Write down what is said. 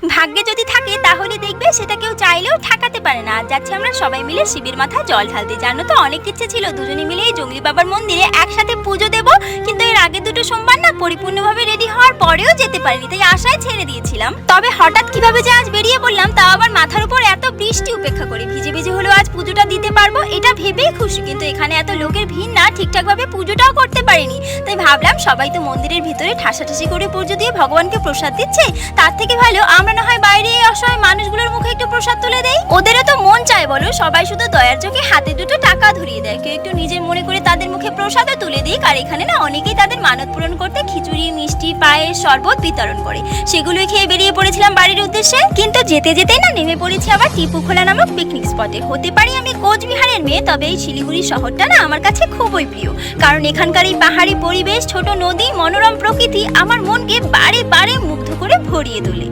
ভাগ্যে যদি থাকে তাহলে দেখবে সেটা কেউ চাইলেও ঠেকাতে পারে না। আজ যাচ্ছি আমরা সবাই মিলে শিবের মাথায় জল ঢালতে। জানো তো, অনেক ইচ্ছে ছিল দুজনে মিলে এই জঙ্গলি বাবার মন্দিরে একসাথে পুজো দেব, কিন্তু এর আগে দুটো সোমবার না পরিপূর্ণভাবে রেডি হওয়ার পরেও যেতে পারিনি, তাই আশায় ছেড়ে দিয়েছিলাম। তবে হঠাৎ কিভাবে যে আজ বেরিয়ে পড়লাম, তাও আবার মাথার উপর এত বৃষ্টি উপেক্ষা করে ভিজে ভিজে হলেও আজ পুজোটা দিতে পারবো এটা ভেবেই খুশি। কিন্তু এখানে এত লোকের ভিড় না, ঠিকঠাক ভাবে পুজোটাও করতে পারিনি। তাই ভাবলাম সবাই তো মন্দিরের ভিতরে ঠাসাঠাসি করে পুজো দিয়ে ভগবানকে প্রসাদ দিচ্ছে, তার থেকে ভালো আমরা না হয় বাইরে এই অসহায় মানুষগুলোর মুখে একটু প্রসাদ তুলে দেই। ওদেরও তো মন চায় বলো, সবাই শুধু দয়ার চোখে হাতে দুটো টাকা ধরিয়ে দেয়, কেউ একটু নিজের মনে করে তাদের মুখে প্রসাদও তুলে দিই। আর এখানে না অনেকেই তাদের মানত পূরণ করতে খিচুড়ি, মিষ্টি, পায়েস, শরবত বিতরণ করে। সেগুলোই খেয়ে বেরিয়ে পড়েছিলাম বাড়ির উদ্দেশ্যে। কিন্তু যেতে যেতেই না নেমে পড়েছি আবার টিপুখোলা নামক পিকনিক স্পটে। হতে পারি আমি কোচবিহারের মেয়ে, তবে এই শিলিগুড়ি শহরটা না আমার কাছে খুবই প্রিয়, কারণ এখানকার এই পাহাড়ি পরিবেশ, ছোট নদী, মনোরম প্রকৃতি আমার মনকে বারে বারে মুগ্ধ করে ভরিয়ে তোলে।